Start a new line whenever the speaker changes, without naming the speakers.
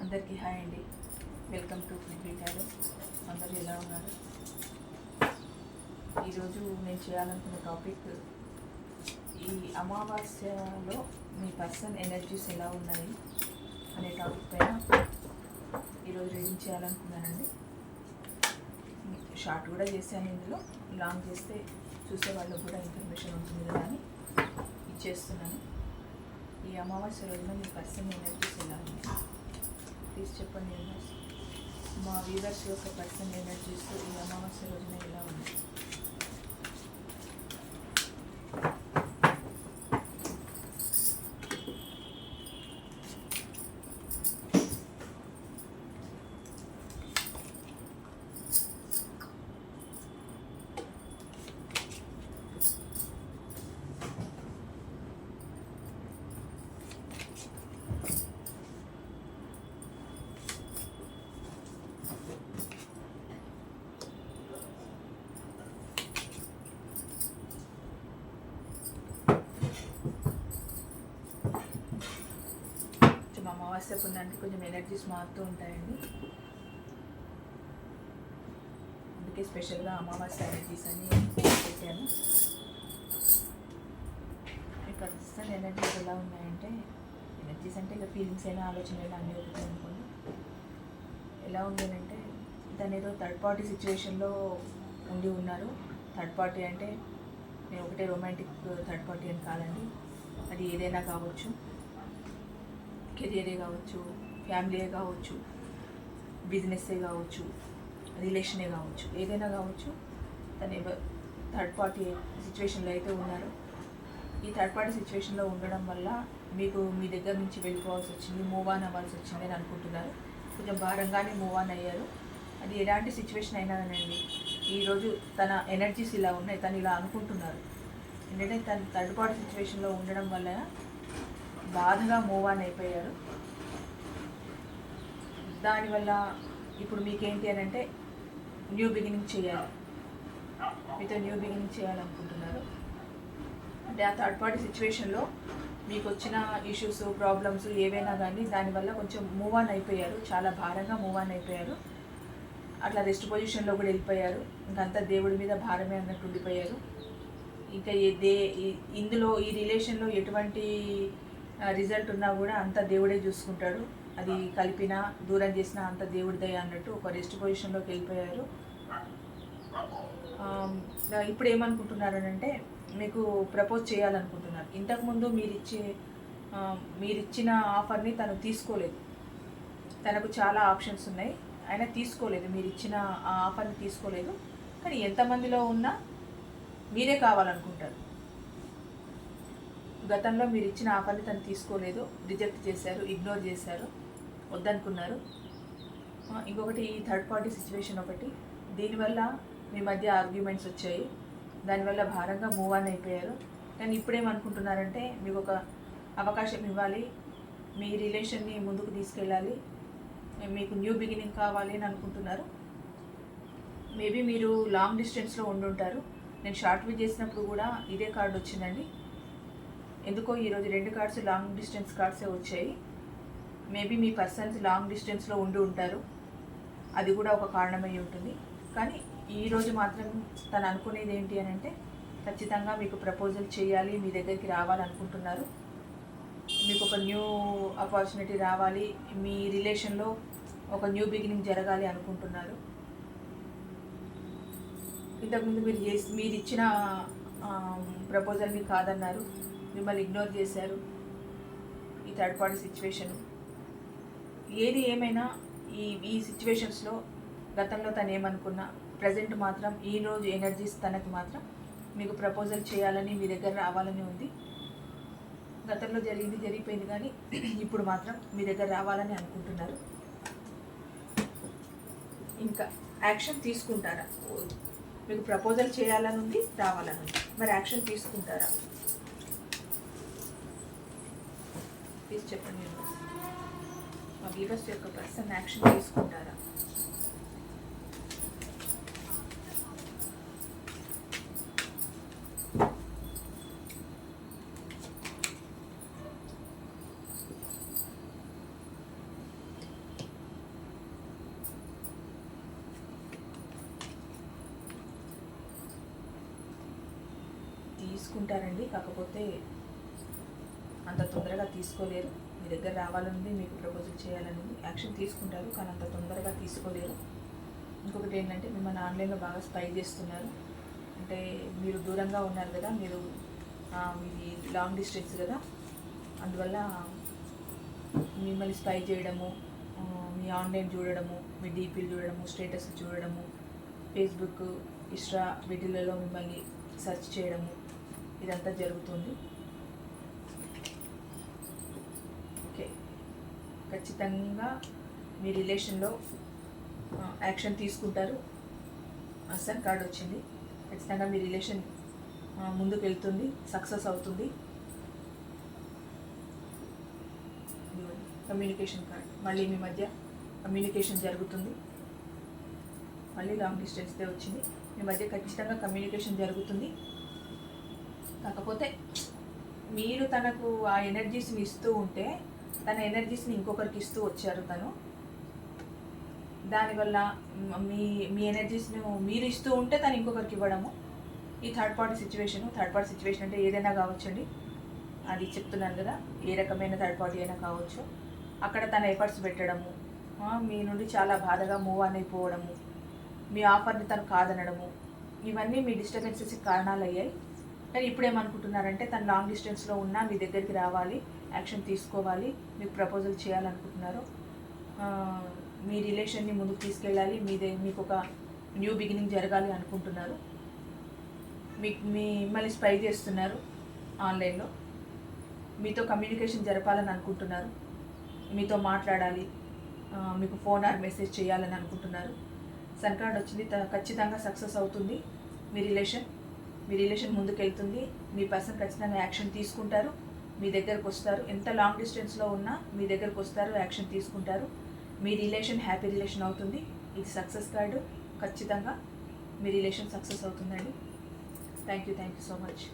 అందరికీ హాయ్ అండి. Welcome to Prithvi tarot. అందరూ ఎలా ఉన్నారు? ఈరోజు నేను చేయాలనుకున్న టాపిక్ ఈ అమావాస్యలో మీ పర్సన్ ఎనర్జీస్ ఎలా ఉన్నాయి అనే టాపిక్ పైన ఈరోజు రీడింగ్ చేయాలనుకున్నానండి. షార్ట్ కూడా చేశాను, ఇందులో లాంగ్ చేస్తే చూసే వాళ్ళకు కూడా ఇన్ఫర్మేషన్ ఉంటుంది కదా అని ఇచ్చేస్తున్నాను. ఈ అమావాస్య రోజున మీ పర్సన్ ఎనర్జీస్ ఎలా ఉన్నాయి ప్లీజ్ చెప్పండి. మా వ్యూవర్స్ యొక్క పర్సన్ ఎనర్జీస్ ఈ అమావాస్య రోజున ఎలా ఉన్నాయి? అమావాస్య పుణ్యానికి కొంచెం ఎనర్జీస్ మారుతూ ఉంటాయండి. అందుకే స్పెషల్గా అమావాస్య ఎనర్జీస్ అని పెట్టాను. మీ పర్సనల్ ఎనర్జీస్ ఎలా ఉన్నాయంటే, ఎనర్జీస్ అంటే ఇక ఫీలింగ్స్ అయినా ఆలోచనలు అన్నీ ఒకటి అనుకోండి. ఎలా ఉండేనంటే దాని ఏదో థర్డ్ పార్టీ సిచ్యువేషన్లో ఉండి ఉన్నారు. థర్డ్ పార్టీ అంటే నేను ఒకటే రొమాంటిక్ థర్డ్ పార్టీ అని కాదండి, అది ఏదైనా కావచ్చు. కెరియరే కావచ్చు, ఫ్యామిలీయే కావచ్చు, బిజినెస్సే కావచ్చు, రిలేషనే కావచ్చు, ఏదైనా కావచ్చు. తను థర్డ్ పార్టీ సిచ్యువేషన్లో అయితే ఉన్నారు. ఈ థర్డ్ పార్టీ సిచ్యువేషన్లో ఉండడం వల్ల మీకు మీ దగ్గర నుంచి వెళ్ళిపోవాల్సి వచ్చింది, మూవ్ ఆన్ అవ్వాల్సి వచ్చింది అని అనుకుంటున్నారు. కొంచెం భారంగానే మూవ్ ఆన్ అయ్యారు. అది ఎలాంటి సిచ్యువేషన్ అయినా కానండి, ఈరోజు తన ఎనర్జీస్ ఇలా ఉన్నాయి, తను ఇలా అనుకుంటున్నారు. ఎందుకంటే తను థర్డ్ పార్టీ సిచ్యువేషన్లో ఉండడం వల్ల బాధగా మూవ్ ఆన్ అయిపోయారు. దానివల్ల ఇప్పుడు మీకేంటి అని అంటే న్యూ బిగినింగ్ చేయాలి, మీతో న్యూ బిగినింగ్ చేయాలనుకుంటున్నారు. అంటే ఆ థర్డ్ పార్టీ సిచ్యువేషన్లో మీకు వచ్చిన ఇష్యూస్, ప్రాబ్లమ్స్ ఏవైనా కానీ దానివల్ల కొంచెం మూవ్ ఆన్ అయిపోయారు, చాలా భారంగా మూవ్ ఆన్ అయిపోయారు. అట్లా రెస్ట్ పొజిషన్లో కూడా వెళ్ళిపోయారు. ఇంకంతా దేవుడి మీద భారమే అన్నట్టు ఉండిపోయారు. ఇంకా ఇందులో ఈ రిలేషన్లో ఎటువంటి రిజల్ట్ ఉన్నా కూడా అంత దేవుడే చూసుకుంటాడు. అది కలిపినా దూరం చేసినా అంత దేవుడిదే అన్నట్టు ఒక రెస్ట్ పొజిషన్లోకి వెళ్ళిపోయారు. ఇప్పుడు ఏమనుకుంటున్నారు అంటే మీకు ప్రపోజ్ చేయాలనుకుంటున్నారు. ఇంతకుముందు మీరిచ్చిన ఆఫర్ని తను తీసుకోలేదు. తనకు చాలా ఆప్షన్స్ ఉన్నాయి, ఆయన తీసుకోలేదు. మీరు ఇచ్చిన ఆ ఆఫర్ని తీసుకోలేదు. కానీ ఎంతమందిలో ఉన్నా మీరే కావాలనుకుంటారు. గతంలో మీరు ఇచ్చిన ఆఫర్ని తను తీసుకోలేదు, రిజెక్ట్ చేశారు, ఇగ్నోర్ చేశారు, వద్దనుకున్నారు. ఇంకొకటి ఈ థర్డ్ పార్టీ సిచ్యువేషన్ ఒకటి, దీనివల్ల మీ మధ్య ఆర్గ్యుమెంట్స్ వచ్చాయి. దానివల్ల భారంగా మూవ్ ఆన్ అయిపోయారు. కానీ ఇప్పుడేమనుకుంటున్నారంటే మీకు ఒక అవకాశం ఇవ్వాలి, మీ రిలేషన్ని ముందుకు తీసుకెళ్ళాలి, మీకు న్యూ బిగినింగ్ కావాలి అని అనుకుంటున్నారు. మేబీ మీరు లాంగ్ డిస్టెన్స్లో ఉండుంటారు. నేను షార్ట్ వీడియో చేసినప్పుడు కూడా ఇదే కార్డు వచ్చిందండి. ఎందుకో ఈరోజు 2 కార్డ్స్ లాంగ్ డిస్టెన్స్ కార్డ్సే వచ్చాయి. మేబీ మీ పర్సన్స్ లాంగ్ డిస్టెన్స్లో ఉండి ఉంటారు, అది కూడా ఒక కారణమై ఉంటుంది. కానీ ఈరోజు మాత్రం తను అనుకునేది ఏంటి అని అంటే ఖచ్చితంగా మీకు ప్రపోజల్ చేయాలి, మీ దగ్గరికి రావాలనుకుంటున్నారు. మీకు ఒక న్యూ ఆపర్చునిటీ రావాలి, మీ రిలేషన్లో ఒక న్యూ బిగినింగ్ జరగాలి అనుకుంటున్నారు. ఇంతకుముందు మీరు ఇచ్చిన ప్రపోజల్ని కాదన్నారు, మిమ్మల్ని ఇగ్నోర్ చేశారు. ఈ థర్డ్ పార్టీ సిచ్యువేషన్ ఏది ఏమైనా ఈ సిచ్యువేషన్స్లో గతంలో తను ఏమనుకున్నా ప్రజెంట్ మాత్రం ఈరోజు ఎనర్జీస్ తనకి మాత్రం మీకు ప్రపోజల్ చేయాలని, మీ దగ్గర రావాలని ఉంది. గతంలో జరిగిపోయింది కానీ ఇప్పుడు మాత్రం మీ దగ్గర రావాలని అనుకుంటున్నారు. ఇంకా యాక్షన్ తీసుకుంటారా? మీకు ప్రపోజల్ చేయాలని ఉంది, రావాలని ఉంది, మరి యాక్షన్ తీసుకుంటారా? ప్లీజ్ చెప్పండి. మా వ్యూవర్స్ యొక్క పర్సన్ యాక్షన్ తీసుకుంటారా? తీసుకుంటారండి, కాకపోతే అంత తొందరగా తీసుకోలేరు. మీ దగ్గర రావాలని, మీకు ప్రపోజల్ చేయాలని యాక్షన్ తీసుకుంటారు, కానీ అంత తొందరగా తీసుకోలేరు. ఇంకొకటి ఏంటంటే మిమ్మల్ని ఆన్లైన్లో బాగా స్పై చేస్తున్నారు. అంటే మీరు దూరంగా ఉన్నారు కదా, మీది లాంగ్ డిస్టెన్స్ కదా, అందువల్ల మిమ్మల్ని స్పై చేయడము, మీ ఆన్లైన్ చూడడము, మీ డీపీలు చూడడము, స్టేటస్ చూడడము, ఫేస్బుక్, ఇన్స్టా వీటిలలో మిమ్మల్ని సెర్చ్ చేయడము, ఇదంతా జరుగుతుంది. ఓకే, ఖచ్చితంగా మీ రిలేషన్లో యాక్షన్ తీసుకుంటారు. సన్ కార్డ్ వచ్చింది. ఖచ్చితంగా మీ రిలేషన్ ముందుకు వెళ్తుంది, సక్సెస్ అవుతుంది. కమ్యూనికేషన్ కార్డ్, మళ్ళీ మీ మధ్య కమ్యూనికేషన్ జరుగుతుంది. మళ్ళీ లాంగ్ డిస్టెన్స్దే వచ్చింది. మీ మధ్య ఖచ్చితంగా కమ్యూనికేషన్ జరుగుతుంది. కాకపోతే మీరు తనకు ఆ ఎనర్జీస్ని ఇస్తూ ఉంటే, తన ఎనర్జీస్ని ఇంకొకరికి ఇస్తూ వచ్చారు తను. దానివల్ల మీ ఎనర్జీస్ని మీరు ఇస్తూ ఉంటే తను ఇంకొకరికి ఇవ్వడము. ఈ థర్డ్ పార్టీ సిచ్యువేషన్ అంటే ఏదైనా కావచ్చండి, అది చెప్తున్నాను కదా, ఏ రకమైన థర్డ్ పార్టీ అయినా కావచ్చు. అక్కడ తన ఎఫర్ట్స్ పెట్టడము, మీ నుండి చాలా బాధగా మూవ్ ఆన్ అయిపోవడము, మీ ఆఫర్ని తను కాదనడము, ఇవన్నీ మీ డిస్టర్బెన్సెస్కి కారణాలు అయ్యాయి. కానీ ఇప్పుడు ఏమనుకుంటున్నారంటే, తను లాంగ్ డిస్టెన్స్లో ఉన్నా మీ దగ్గరికి రావాలి, యాక్షన్ తీసుకోవాలి, మీకు ప్రపోజల్ చేయాలనుకుంటున్నారు. మీ రిలేషన్ని ముందుకు తీసుకెళ్ళాలి, మీకు ఒక న్యూ బిగినింగ్ జరగాలి అనుకుంటున్నారు. మిమ్మల్ని స్పై చేస్తున్నారు ఆన్లైన్లో, మీతో కమ్యూనికేషన్ జరపాలని అనుకుంటున్నారు, మీతో మాట్లాడాలి, మీకు ఫోన్ ఆర్ మెసేజ్ చేయాలని అనుకుంటున్నారు. సన్ కార్డ్ వచ్చింది. ఖచ్చితంగా సక్సెస్ అవుతుంది మీ రిలేషన్ ముందుకు వెళ్తుంది. మీ పర్సన్ ఖచ్చితంగా యాక్షన్ తీసుకుంటారు, మీ దగ్గరకు వస్తారు. ఎంత లాంగ్ డిస్టెన్స్లో ఉన్నా మీ దగ్గరకు వస్తారు, యాక్షన్ తీసుకుంటారు. మీ రిలేషన్ హ్యాపీ రిలేషన్ అవుతుంది. ఇది సక్సెస్ కార్డు. ఖచ్చితంగా మీ రిలేషన్ సక్సెస్ అవుతుందండి. Thank you so much.